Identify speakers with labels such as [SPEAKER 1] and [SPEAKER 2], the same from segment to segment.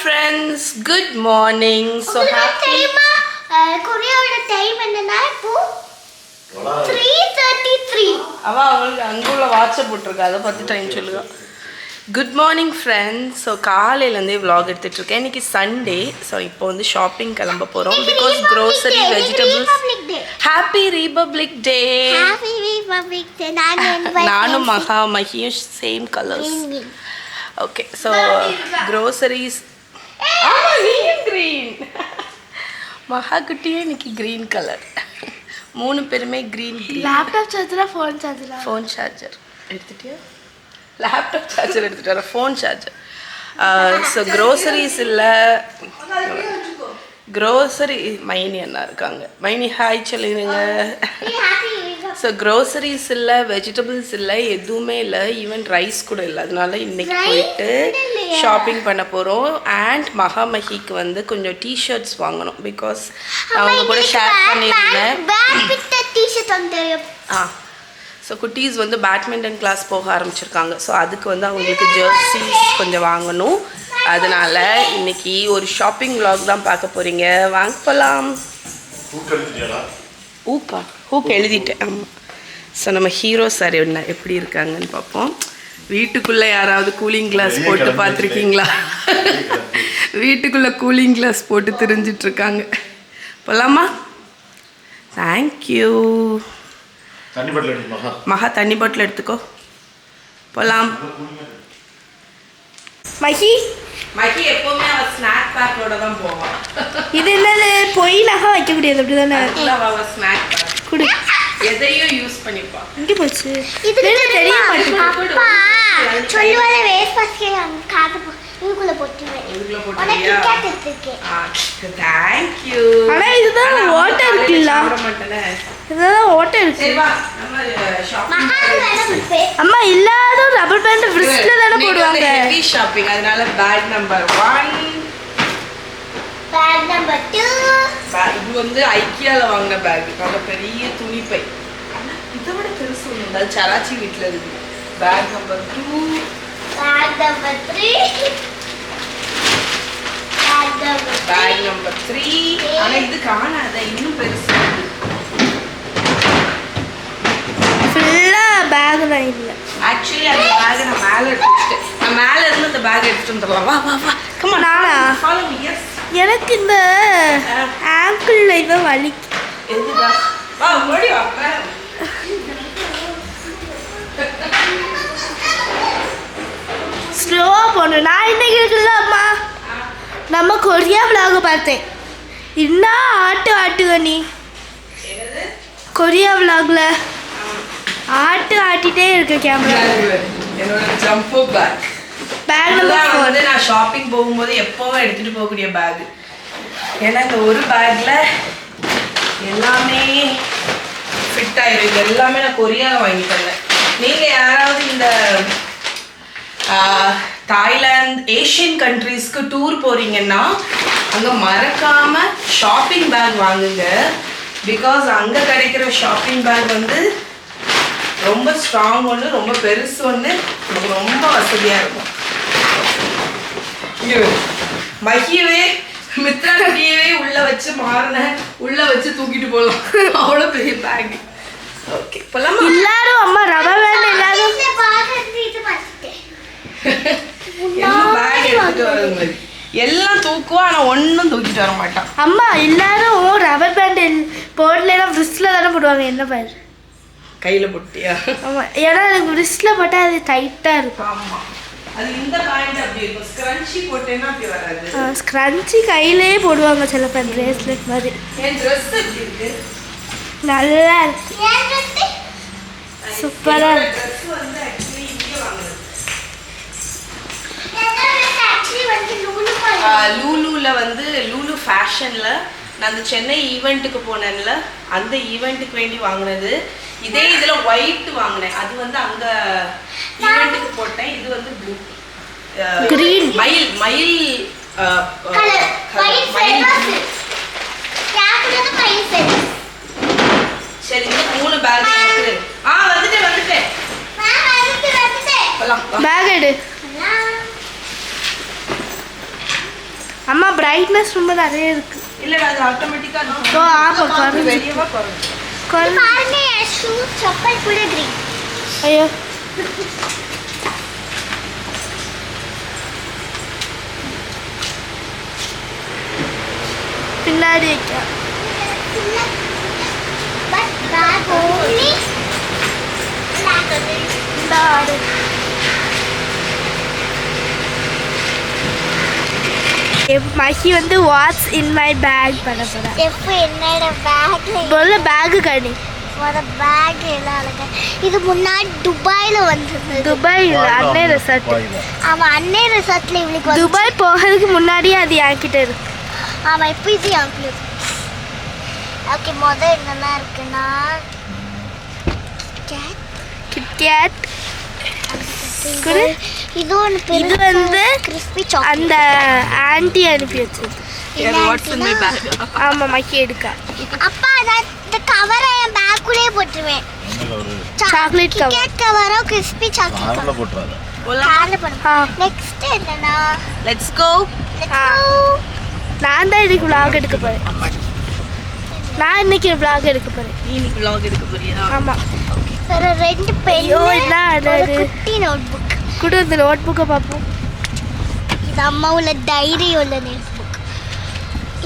[SPEAKER 1] friends, good morning. So happy.
[SPEAKER 2] Korea's time என்னன்னா இப்போ 3:33.
[SPEAKER 1] அவ அங்குள்ள வாட்ச் போட்டுருக்கா அத பத்தி டைம் சொல்லுங்க. Good morning friends. So காலையில இருந்தே vlog எடுத்துட்டு இருக்கேன். இன்னைக்கு சண்டே. So இப்போ வந்து ஷாப்பிங் கிளம்ப போறோம் because grocery vegetables. Happy Republic Day.
[SPEAKER 2] Happy Republic Day. நானும்
[SPEAKER 1] மகா மகியும் same colors. Okay, so groceries. ஆமா நீயும் green. மகா குட்டியே இன்னைக்கு green color. மூணு பேருமே green.
[SPEAKER 2] லேப்டாப் சார்ஜரா ஃபோன் சார்ஜரா?
[SPEAKER 1] ஃபோன் சார்ஜர் எடுத்துட்டியா? லேப்டாப் சார்ஜர் எடுத்துட்டு வர ஃபோன் சார்ஜர். ஸோ க்ரோசரிஸ் இல்லை, க்ரோசரி மைனி அண்ணா இருக்காங்க. மைனி ஹாய் சொல்லிடுங்க. ஸோ க்ரோசரிஸ் இல்லை, வெஜிடபிள்ஸ் இல்லை, எதுவுமே இல்லை, ஈவன் ரைஸ் கூட இல்லை. அதனால இன்னைக்கு போயிட்டு ஷாப்பிங் பண்ண போகிறோம். அண்ட் மகாமகிக்கு வந்து கொஞ்சம் டிஷர்ட்ஸ் வாங்கணும் பிகாஸ் அவங்க கூட ஷேர் பண்ணியிருந்தேன். ஸோ குட்டீஸ் வந்து பேட்மிண்டன் கிளாஸ் போக ஆரம்பிச்சிருக்காங்க. ஸோ அதுக்கு வந்து அவங்களுக்கு ஜெர்சிஸ் கொஞ்சம் வாங்கணும். அதனால் இன்னைக்கு ஒரு ஷாப்பிங் விலாக் தான் பார்க்க போகிறீங்க. வாங்க போகலாம். ஹூக் எழுதிட்டேன். ஆமாம். ஸோ நம்ம ஹீரோ சார் என்ன எப்படி இருக்காங்கன்னு பார்ப்போம். வீட்டுக்குள்ளே யாராவது கூலிங் கிளாஸ் போட்டு பார்த்துருக்கீங்களா? வீட்டுக்குள்ளே கூலிங் கிளாஸ் போட்டு தெரிஞ்சிட்ருக்காங்க. போகலாமா? தேங்க்யூ. மகா தண்ணி பாட்டில் எடுத்துக்கோ. போகலாம். மகி எப்போவுமே அவள் ஸ்நாக் பேக்கோட தான் போவான்.
[SPEAKER 2] இது என்னது பொய் நகை வைக்க முடியாது அப்படி தானே?
[SPEAKER 1] அவள் ஸ்நாக் பேக் குடி எதையும் யூஸ் பண்ணிப்பா. இங்கே போச்சு
[SPEAKER 2] இது தெரிய மாட்டேங்குது. சொல்லுவாங்க வேஸ்ட் பாஸ்கெட் காது இதுக்குள்ள போட்டுறேன். இதுக்குள்ள போட்டுறியா? உனக்கு கேட்கறதுக்கு.
[SPEAKER 1] Thank you.
[SPEAKER 2] அட இதுதான் வாட்டர் இருக்குல்ல. இதுதான் வாட்டர் இருக்கு.
[SPEAKER 1] சரி வா நம்ம ஷாப்பிங்
[SPEAKER 2] அம்மா எல்லாரும் ரப்பர் பேண்ட் ஃப்ரிட்ஜ்ல தான போடுவாங்க.
[SPEAKER 1] ஹெவி ஷாப்பிங் அதனால பேக் நம்பர் 1,
[SPEAKER 2] பேக் நம்பர் 2.
[SPEAKER 1] இது வந்து ஐக்கியால வாங்கின பேக். நல்ல பெரிய துணி பை. இதை விட பெருசு ஒன்று அது சராச்சி வீட்டில் இருக்குது. Bag number 2,
[SPEAKER 2] bag number 3,
[SPEAKER 1] bag number 3. ஆனால் இது காணாத இன்னும் பெருசு.
[SPEAKER 2] ஃபுல்லாக பேக் தான் இல்லை.
[SPEAKER 1] ஆக்சுவலி அந்த பேக்கை நான் மேலே எடுத்துட்டேன். நான் மேலே இருந்து அந்த பேக் எடுத்துட்டு வந்துடலாம். வா வா வா கம்மா.
[SPEAKER 2] நானா?
[SPEAKER 1] Follow me. எஸ்.
[SPEAKER 2] எனக்கு இந்த ஆங்கிள் இதை வலி.
[SPEAKER 1] எதுடா? வா ஓடி வா.
[SPEAKER 2] ஸ்லோவாக போகணும். நான் இன்னைக்கு இருக்குல்ல அம்மா, நம்ம கொரியா விலாக பார்த்தேன். என்ன ஆட்டுக நீ கொரியா விலாகில் ஆட்டிகிட்டே இருக்க கேமரா.
[SPEAKER 1] என்னோட ஜம்போ பேக்.
[SPEAKER 2] பேக்
[SPEAKER 1] வந்து நான் ஷாப்பிங் போகும்போது எப்பவும் எடுத்துகிட்டு போகக்கூடிய பேக். ஏன்னா இந்த ஒரு பேக்கில் எல்லாமே ஃபிட் ஆயிடும். இது எல்லாமே நான் கொரியாவில் வாங்கி தந்தேன். நீங்கள் யாராவது இந்த தாய்லாந்து ஏஷியன் கண்ட்ரீஸ்க்கு டூர் போகிறீங்கன்னா அங்கே மறக்காமல் ஷாப்பிங் பேக் வாங்குங்க. பிகாஸ் அங்கே கிடைக்கிற ஷாப்பிங் பேக் வந்து ரொம்ப ஸ்ட்ராங் ஒன்று, ரொம்ப பெருசு ஒன்று, நமக்கு ரொம்ப வசதியாக இருக்கும். மகியவே மித்ரா கட்டியவே உள்ளே வச்சு உள்ளே வச்சு தூக்கிட்டு போகலாம். அவ்வளோ பெரிய பேக். ஓகே போகலாமா?
[SPEAKER 2] எல்லாரும் அம்மா ரப்பர் பேண்ட் எல்லாரும்
[SPEAKER 1] பேக் எடுத்துட்டு வரவங்க எல்லாம் தூக்குவோம். ஆனால் ஒன்றும் தூக்கிட்டு வர மாட்டான்.
[SPEAKER 2] அம்மா எல்லாரும் ரப்பர் பேண்ட் போடலாம் ஃப்ரிட்ஜில் தானே போடுவாங்க. என்ன பேர்
[SPEAKER 1] கையில் போட்டியா?
[SPEAKER 2] ஆமாம், ஏன்னா எனக்கு ஃப்ரிட்ஜில் போட்டால் அது டைட்டாக இருக்கும்.
[SPEAKER 1] ஆமாம், அது இந்த பாயிண்ட் அப்படி இருக்கும். ஸ்க்ரன்ச்சி போட்டேன்னா அப்படி வராது.
[SPEAKER 2] ஸ்க்ரன்ச்சி கையிலே போடுவாங்க சில பேர் பிரேஸ்லெட் மாதிரி.
[SPEAKER 1] என் ட்ரெஸ் எப்படி இருக்கு?
[SPEAKER 2] நல்லா இருக்கு, சூப்பராக இருக்கு.
[SPEAKER 1] ட்ரெஸ் வந்து ஆக்சுவலி இங்கே வாங்குறது. லூலுவில் வந்து லூலு ஃபேஷனில் நான் அந்த சென்னை ஈவெண்ட்டுக்கு போனேன்ல, அந்த ஈவெண்ட்டுக்கு வேண்டி வாங்கினது. இதே இதில் ஒயிட் வாங்கினேன். அது வந்து அங்கே ஈவெண்ட்டுக்கு போட்டேன். இது வந்து ப்ளூ
[SPEAKER 2] கிரீன்
[SPEAKER 1] மயில் மயில் சரி இந்த 3 பேக் இருக்கு. வந்துட்டேன்
[SPEAKER 2] பேக் எடு. பிரைட்னஸ் ரொம்ப நிறைய இருக்கு.
[SPEAKER 1] இல்ல அது ஆட்டோமேட்டிக்கா
[SPEAKER 2] ஓ ஆமா குறைஞ்சு.
[SPEAKER 1] வெளியவா குறைஞ்சு.
[SPEAKER 2] பாருங்க ஷூ செப்பல் கூட கிரீன். ஐயோ பின்னாடி வைக்க. பட் பேக் ஓன்லி இந்த ஆடு. மஹி வந்து வாட்ஸ் இன் மை பேக் பண்ண போறேன். எப்போ என்னோட பேக்ல போல பேக் கடி ஒரு பேக் எல்லாம் அழகா. இது முன்னாடி துபாயில வந்தது. துபாயில அன்னை ரிசார்ட். ஆமா அன்னை ரிசார்ட்ல இவளுக்கு துபாய் போகிறதுக்கு முன்னாடியே அது என்கிட்ட இருக்கு. ஆமா இப்போ இது என்கிட்ட இருக்கு. ஓகே முதல்ல என்னெல்லாம் இருக்குன்னா கிட்கேட் இது ஒன்று. இது வந்து கிறிஸ்பி சாக்லேட். அந்த ஆன்ட்டி அனுப்பி வச்சது. ஆமாம் மக்கி எடுக்க. அப்பா நான் இந்த கவரை என் பேக்குள்ளேயே போட்டுருவேன். சாக்லேட் கவரோ கிறிஸ்பி சாக்லேட் கவர் போட்டுறாத. நெக்ஸ்ட் என்னன்னா
[SPEAKER 1] லெட்ஸ் கோ.
[SPEAKER 2] நான் தான் இன்னைக்கு vlog எடுக்க போறேன். நான் இன்னைக்கு vlog எடுக்க போறேன்.
[SPEAKER 1] நீ இன்னைக்கு vlog எடுக்க போறியா?
[SPEAKER 2] ஆமா. வேற ரெண்டு பென். ஒரு குட்டி நோட்புக். கூட இந்த நோட்புக்கை பார்ப்போம். இது அம்மாவோட டைரி உள்ள நோட்புக்.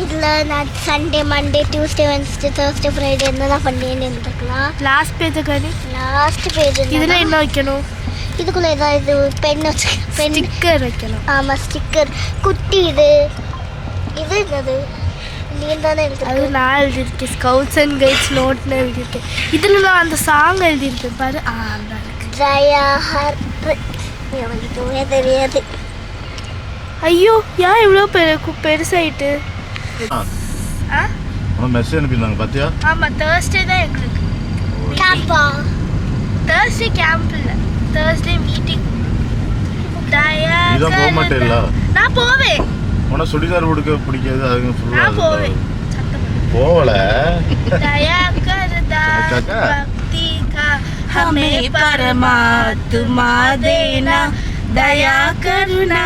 [SPEAKER 2] இதில் நான் Sunday Monday Tuesday Wednesday Thursday Friday என்னதான் பண்ணேன்னு இருந்துக்கலாம். லாஸ்ட் பேஜ் காணி. லாஸ்ட் பேஜ் இதில் என்ன வைக்கணும்? இதுக்குள்ளே ஏதாவது பென் வச்சு ஸ்டிக்கர் வைக்கணும். ஆமாம் ஸ்டிக்கர் குட்டி. இது இது என்னது? நீந்தானே எழுதி. அது நான் எழுதியிருக்கேன். ஸ்கவுட்ஸ் அண்ட் கைட்ஸ் நோட்னு எழுதியிருக்கேன். இதில் நான் அந்த சாங் எழுதியிருக்கேன் பாரு. அந்த ஜயாஹர் எதுவுமே தெரியாது. ஐயோ ஏன் இவ்வளோ பெருசாயிட்டு?
[SPEAKER 3] மெசேஜ் அனுப்பியிருந்தாங்க பார்த்தியா?
[SPEAKER 2] ஆமாம் தேர்ஸ்டே தான் எங்களுக்கு கேம்பா. தேர்ஸ்டே கேம்ப் இல்லை, தேர்ஸ்டே மீட்டிங்.
[SPEAKER 3] இதான் போக மாட்டேல்ல?
[SPEAKER 2] நான் போவேன்.
[SPEAKER 3] உனக்கு சுடிதார் உடுக்க பிடிக்காது. அதுங்க ஃபுல்லா
[SPEAKER 2] நான் போவேன்.
[SPEAKER 3] போவல
[SPEAKER 2] दया करदा भक्ति का
[SPEAKER 1] हमें परमात्मा देना, दया करना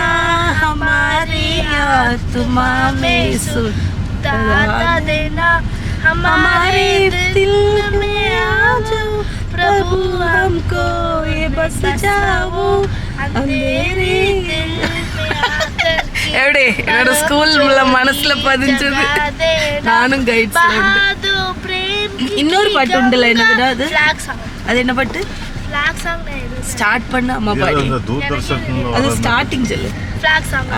[SPEAKER 1] हमारी आत्मा में
[SPEAKER 2] दाता देना, हमारे दिल में आ जाओ प्रभु, हमको ये बस जाओ अंधेरे दिल में आकर
[SPEAKER 1] எப்படி என்னோட ஸ்கூல்ல மனசுல பதிஞ்சது. நானும் கைட்ஸ்ல இன்னொரு பாட்டு உண்டுல என்னதுடா அது? அது என்ன பாட்டு?
[SPEAKER 2] ஃபிளாக் சாங்
[SPEAKER 1] ஸ்டார்ட் பண்ண அம்மா பாடி. அது ஸ்டார்டிங் சொல்லு.
[SPEAKER 2] Flag song.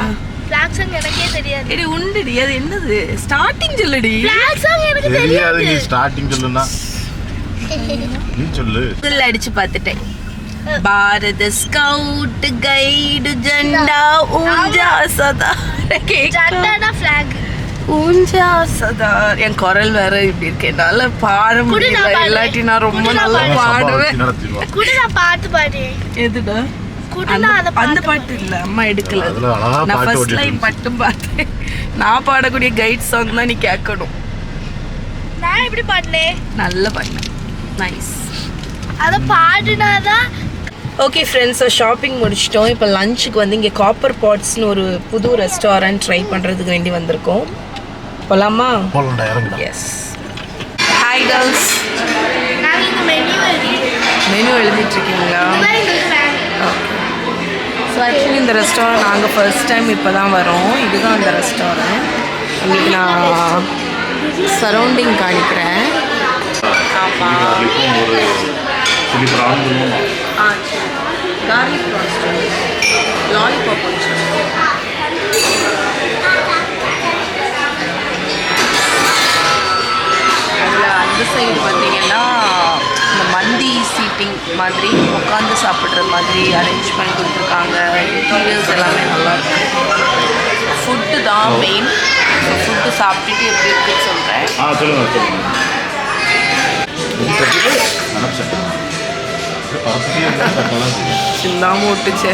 [SPEAKER 2] ஃபிளாக் சாங் எனக்கே தெரியாது.
[SPEAKER 1] எடி உண்டுடி. அது என்னது? ஸ்டார்டிங் சொல்லுடி.
[SPEAKER 2] ஃபிளாக் சாங் எனக்கு தெரியாது.
[SPEAKER 3] நீ ஸ்டார்டிங் சொல்லுனா நீ சொல்லு.
[SPEAKER 1] இதுல அடிச்சு பார்த்துட்டேன். भारत स्काउट गाइड झंडा ऊंचा सदा
[SPEAKER 2] झंडा फ्लैग
[SPEAKER 1] ऊंचा सदा. என் குரல் வேற இப்படி இருக்கு, என்னால பாட முடியல. இல்லாட்டி நான் ரொம்ப நல்லா பாடுவேன்.
[SPEAKER 2] கூட நான் பாட்டு பாடுறேன்.
[SPEAKER 1] எதுடா? அந்த பாட்டு இல்ல, அம்மா எடுக்கல. நான் ஃபர்ஸ்ட் லைன் மட்டும் பார்த்தேன். நான் பாடக்கூடிய கைட் சாங் தான் நீ கேட்கணும்.
[SPEAKER 2] நான் எப்படி பாடுனேன்?
[SPEAKER 1] நல்ல பாடுனேன். நைஸ்.
[SPEAKER 2] அத பாடுனாதான்.
[SPEAKER 1] ஓகே ஃப்ரெண்ட்ஸ், ஸோ ஷாப்பிங் முடிச்சிட்டோம். இப்போ லஞ்சுக்கு வந்து இங்கே காப்பர் பாட்ஸ்னு ஒரு புது ரெஸ்டாரண்ட் ட்ரை பண்ணுறதுக்கு வேண்டி வந்திருக்கோம். போகலாமா? எஸ். Hi girls. மெனு எழுதிட்டுருக்கீங்களா? ஓகே. ஸோ ஆக்சுவலி இந்த ரெஸ்டாரண்ட் நாங்கள் ஃபர்ஸ்ட் டைம் இப்போ தான் வரோம். இதுதான் அந்த ரெஸ்டாரண்ட். உங்களுக்கு நான் சரௌண்டிங் காணிக்கிறேன். ஆமாம். garlic prawns, lollipop also. அதில் அந்த சைடு பார்த்தீங்கன்னா இந்த மந்தி சீட்டிங் மாதிரி உட்காந்து சாப்பிட்ற மாதிரி அரேஞ்ச் பண்ணி கொடுத்துருக்காங்க. இன்டீரியர்ஸ் எல்லாமே நல்லாயிருக்கும். ஃபுட்டு தான் மெயின். ஃபுட்டு சாப்பிட்டுட்டு எப்படி இருக்குன்னு சொல்கிறேன். சிந்தாம விட்டுச்சே,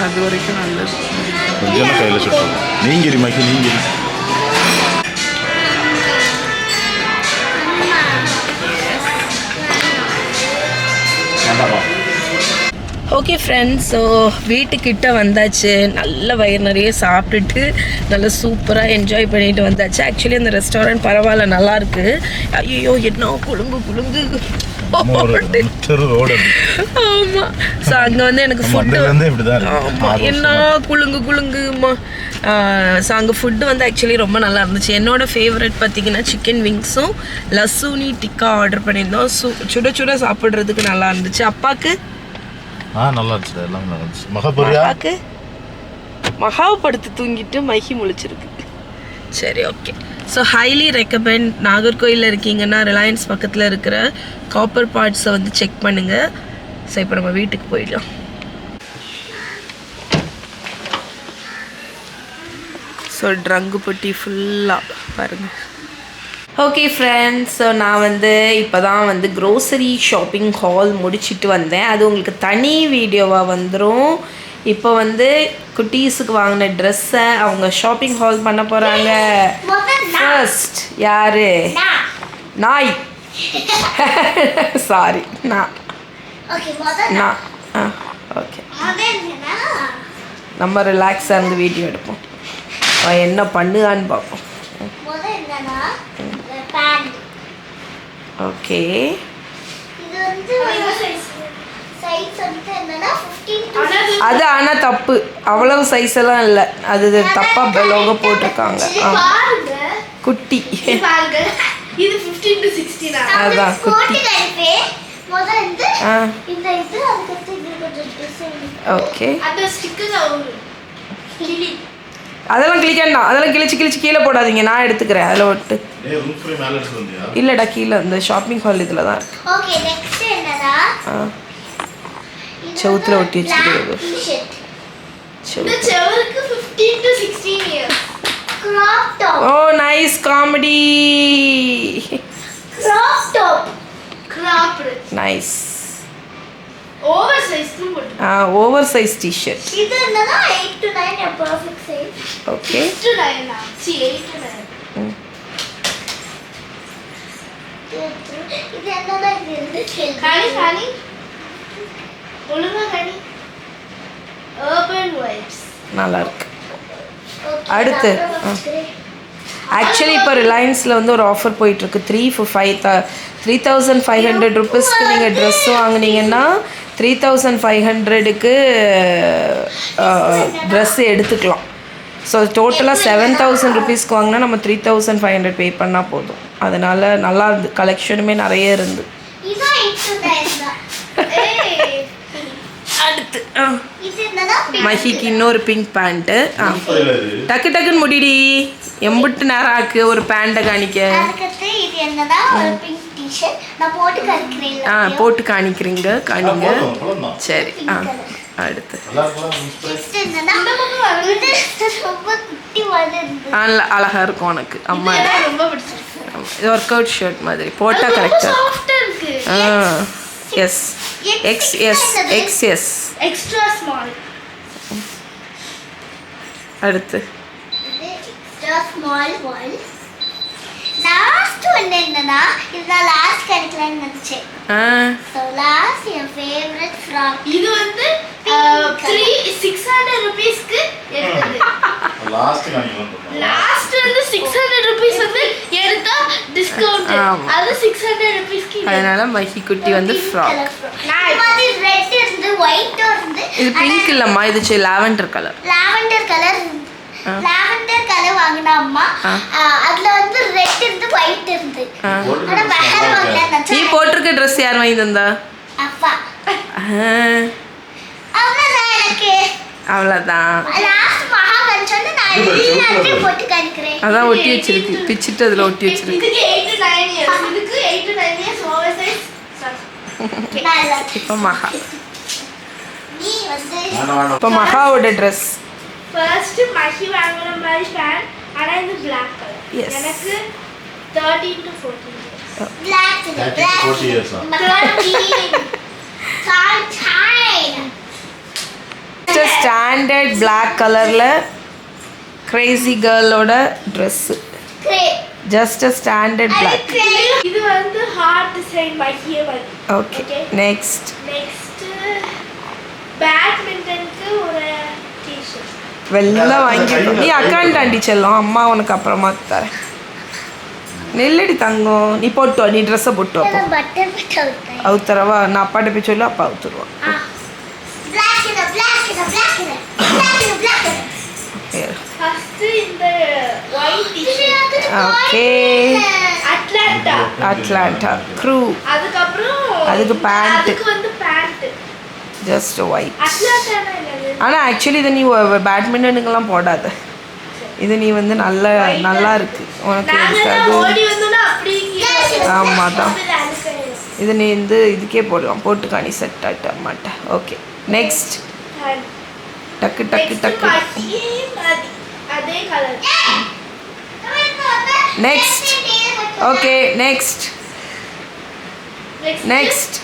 [SPEAKER 1] அது வரைக்கும் நல்லது.
[SPEAKER 3] கொஞ்சம் கையில் சுட்டு நீங்கிரி மக்கி நீங்கிரி.
[SPEAKER 1] ஓகே ஃப்ரெண்ட்ஸ், ஸோ வீட்டுக்கிட்ட வந்தாச்சு. நல்ல வயிறு நிறைய சாப்பிட்டுட்டு நல்லா சூப்பராக என்ஜாய் பண்ணிட்டு வந்தாச்சு. ஆக்சுவலி அந்த ரெஸ்டாரண்ட் பரவாயில்ல, நல்லாயிருக்கு. ஐயோ என்ன குலுங்கு ஆமாம். ஸோ அங்கே வந்து எனக்கு ஃபுட்டு ஆமாம் என்ன குலுங்குமா. ஸோ அங்கே ஃபுட்டு வந்து ஆக்சுவலி ரொம்ப நல்லா இருந்துச்சு. என்னோடய ஃபேவரட் பார்த்தீங்கன்னா சிக்கன் விங்ஸும் லசூனி டிக்கா ஆர்டர் பண்ணியிருந்தோம். சுட சுட சாப்பிட்றதுக்கு நல்லா இருந்துச்சு. அப்பாவுக்கு
[SPEAKER 3] நல்லா இருந்துச்சு, எல்லாம் நல்லா இருந்துச்சு. அப்பாவுக்கு
[SPEAKER 1] மகாவை படுத்து தூங்கிட்டு மைகி முழிச்சிருக்கு. சரி, ஓகே. So highly recommend. நாகர்கோயிலில் இருக்கீங்கன்னா ரிலையன்ஸ் பக்கத்தில் இருக்கிற காப்பர் பார்ட்ஸை வந்து செக் பண்ணுங்கள். ஸோ இப்போ நம்ம வீட்டுக்கு போயிடலாம். ஸோ ட்ரங்கு பொட்டி ஃபுல்லாக பாருங்கள். ஓகே ஃப்ரெண்ட்ஸ், ஸோ நான் வந்து இப்போ தான் வந்து க்ரோசரி ஷாப்பிங் ஹால் முடிச்சுட்டு வந்தேன். அது உங்களுக்கு தனி வீடியோவாக வந்துடும். இப்போ வந்து குட்டீஸுக்கு வாங்கின ட்ரெஸ்ஸை அவங்க ஷாப்பிங் ஹால் பண்ண போகிறாங்க. ஃபர்ஸ்ட் யாரு? நாய். சாரி, நான். ஓகே, நம்ம ரிலாக்ஸாக இருந்து வீடியோ எடுப்போம். என்ன பண்ணுதான்னு பார்ப்போம். ஓகே, அது ஆனால் தப்பு. அவ்வளவு சைஸ் எல்லாம் இல்லை, அது தப்பாக லோகோ போட்டிருக்காங்க. குட்டி, அதான் குட்டி. ஓகே, அதெல்லாம் கிளிக்கண்டா, அதெல்லாம் கிழிச்சு கீழே போடாதீங்க, நான் எடுத்துக்கிறேன். அதில் விட்டு இல்லைடா, கீழே இந்த ஷாப்பிங் ஹால் இதில் தான் செவுத்துல ஒட்டி வச்சுக்கிறது. ஓ nice comedy. Nice over size T-shirt.
[SPEAKER 2] இது என்னன்னா 8 to 9 a perfect size.
[SPEAKER 1] Okay,
[SPEAKER 2] 8 to 9 now. See 8 to 9. இது என்னன்னா இது காணி ஒழுங்கா காணி. urban vibes
[SPEAKER 1] நல்லா இருக்கு. அடுத்து ஆக்சுவலி இப்போ ரிலையன்ஸில் வந்து ஒரு ஆஃபர் போயிட்டுருக்கு. 3,500 ருபீஸ்க்கு நீங்கள் ட்ரெஸ் வாங்கினீங்கன்னா 3,500க்கு ட்ரெஸ்ஸு எடுத்துக்கலாம். ஸோ டோட்டலாக 7,000 ருபீஸ்க்கு வாங்கினா நம்ம 3,500 பே பண்ணால் போதும். அதனால் நல்லா இருந்து, கலெக்ஷனுமே நிறைய இருந்து. அடுத்து மஹிக்கு இன்னொரு பிங்க் பேண்ட்டு. டக்குன்னு முடிடி, எம்பிட்டு நேரம் ஆக்கு ஒரு பேண்ட்டை காணிக்க. போட்டு காணிக்கிறீங்க, காணிங்க. சரி, அடுத்து அழகா இருக்கும் உனக்கு. அம்மா இது ஒர்க் அவுட் ஷர்ட் மாதிரி போட்டால் கரெக்டாக இருக்கும். S XS
[SPEAKER 2] extra small.
[SPEAKER 1] அடுத்து
[SPEAKER 2] extra small one. Last one என்னன்னா, இதுதான் லாஸ்ட் கிடைக்கலன்னு நினைச்சேன். ஸோ லாஸ்ட் என் ஃபேவரட் ஃப்ராக். இது வந்து 600 ருபீஸ்க்கு எடுத்தது. லாஸ்ட் வந்து 600 ருபீஸ் வந்து எடுத்தா டிஸ்கவுண்ட். அது 600 ருபீஸ்க்கு.
[SPEAKER 1] அதனால மஹி குட்டி வந்து ஃப்ராக்.
[SPEAKER 2] இது ரெட் இருந்து ஒயிட் இருந்து.
[SPEAKER 1] இது பிங்க் இல்லம்மா, இது லாவெண்டர் கலர்.
[SPEAKER 2] லாவெண்டர் கலர் வாங்கினா அம்மா. அதுல வந்து ரெட் இருந்து ஒயிட் இருந்து. ஆனா பஹர் வாங்கல.
[SPEAKER 1] நீ போட்டிருக்க Dress யார் வாங்கி தந்தா?
[SPEAKER 2] அப்பா. அவ்வளவுதான் எனக்கு.
[SPEAKER 1] அவ்வளவுதான்.
[SPEAKER 2] லாஸ்ட் மகா கன்சோன்னு நான் எல்லாத்தையும் போட்டு காணிக்கிறேன்.
[SPEAKER 1] அதான் ஒட்டி வச்சிருக்கு, பிச்சிட்டு அதுல ஒட்டி வச்சிருக்கு.
[SPEAKER 2] இதுக்கு 8 to 9 இயர்ஸ். இதுக்கு 8 to 9 இயர்ஸ் ஓவர் சைஸ்.
[SPEAKER 1] இப்போ மகா.
[SPEAKER 2] நீ வந்து
[SPEAKER 1] இப்போ மகாவோட Dress.
[SPEAKER 2] ஃபர்ஸ்ட் மஹி வாங்குற மாதிரி பேண்ட். ஆனா இது black கலர். எனக்கு 13 to 14 years. Black to 40 years. 13.
[SPEAKER 1] Just standard black கலர்ல crazy girl ஓட Dress. Just a standard black.
[SPEAKER 2] இது வந்து ஹார்ட் டிசைன் மஹியே வந்து.
[SPEAKER 1] Okay. Next.
[SPEAKER 2] பேட்மிண்டனுக்கு ஒரு டிஷர்ட்
[SPEAKER 1] வெள்ளை வாங்கி நீ அக்காண்டாண்டி செல்லும், அம்மா உனக்கு அப்புறமா தரேன். நெல்லடி தங்கம், நீ போட்டு நீ ட்ரெஸ்ஸை போட்டு அப்போ
[SPEAKER 2] பட்டர் பட்டர்
[SPEAKER 1] அவுத்தரவா. நான் அப்பாட்ட போய் சொல்லு, அப்பா அவுத்துருவான். Okay Atlanta crew. அதுக்கு பேண்ட் ஜஸ்ட் ஒயிட். ஆனால் ஆக்சுவலி இதை நீ பேட்மிண்டனுக்கெல்லாம் போடாத. இது நீ வந்து நல்லா இருக்கு உனக்கு எடுக்காது. ஆமாம் தான், இது நீ வந்து இதுக்கே போடலாம். போட்டுக்கா நீ செட் ஆகிட்ட மாட்ட. Okay next. டக்கு டக்கு டக்கு நெக்ஸ்ட். Okay next next.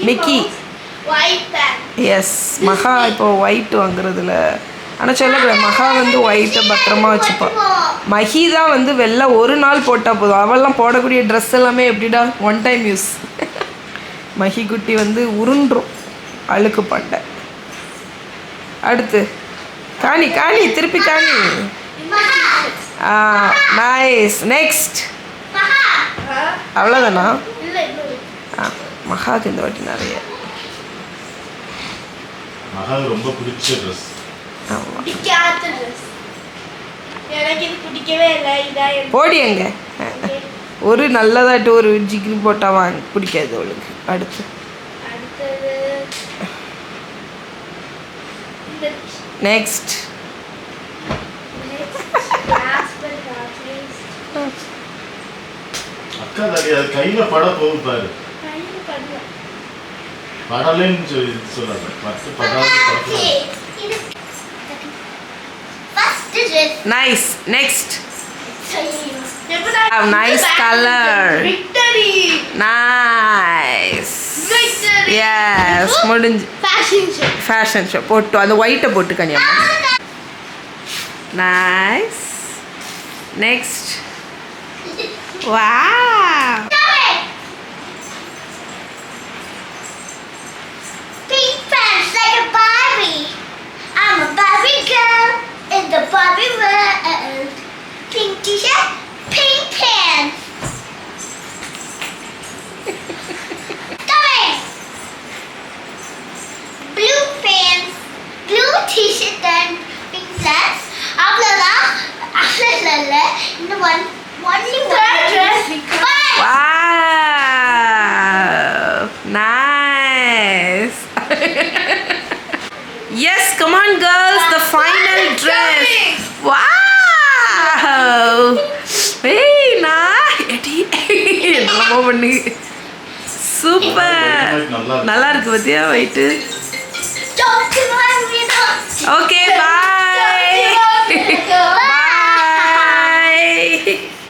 [SPEAKER 1] Mickey. Yes மகா இப்போ ஒயிட் வாங்குறதுல ஆனால் சொல்லக்கூடாது. மகா வந்து ஒயிட்டை பத்திரமா வச்சுப்பான். மஹி தான் வந்து வெள்ளை ஒரு நாள் போட்டால் போதும். அவெல்லாம் போடக்கூடிய ட்ரெஸ் எல்லாமே எப்படிடா ஒன் டைம் யூஸ். மஹி குட்டி வந்து உருண்டுரும் அழுக்கு பண்டை. அடுத்து காணி காணி திருப்பி காணி. நைஸ். நெக்ஸ்ட். அவ்வளோதானா? மகாவுக்கு இந்த வாட்டி நிறைய
[SPEAKER 3] மகாவுக்கு ரொம்ப பிடிச்ச ட்ரெஸ்.
[SPEAKER 1] ஆமாம்
[SPEAKER 2] எனக்கு இது பிடிக்கவே இல்லை.
[SPEAKER 1] போடி எங்க ஒரு நல்லதாட்டு ஒரு ஜிகிரி போட்டா வாங்க பிடிக்காது அவளுக்கு. அடுத்து நெக்ஸ்ட்.
[SPEAKER 3] அக்கா தாடி அது கையில பட போகும் பாரு. படலன்னு சொல்லாத. பத்து படாது படக்கூடாது.
[SPEAKER 1] Nice. Next. Nice colour. Nice. Yes முடிஞ்சு. ஃபேஷன் ஷோ போட்டு அந்த ஒயிட்டை போட்டு Kaniyamma. Nice. Next. Wow.
[SPEAKER 2] Pink pants like a Barbie. I'm a Barbie girl in the Barbie world. Pink t-shirt, pink pants. Coming. Blue pants, blue t-shirt and pink pants. அவ்வளோதான். இந்த only one dress.
[SPEAKER 1] Wow. Nice. Yes, come on girls, the final dress. Wow. Hey, என்னமோ பண்ணி super. நல்லா இருக்கு பத்தியா white. Okay bye.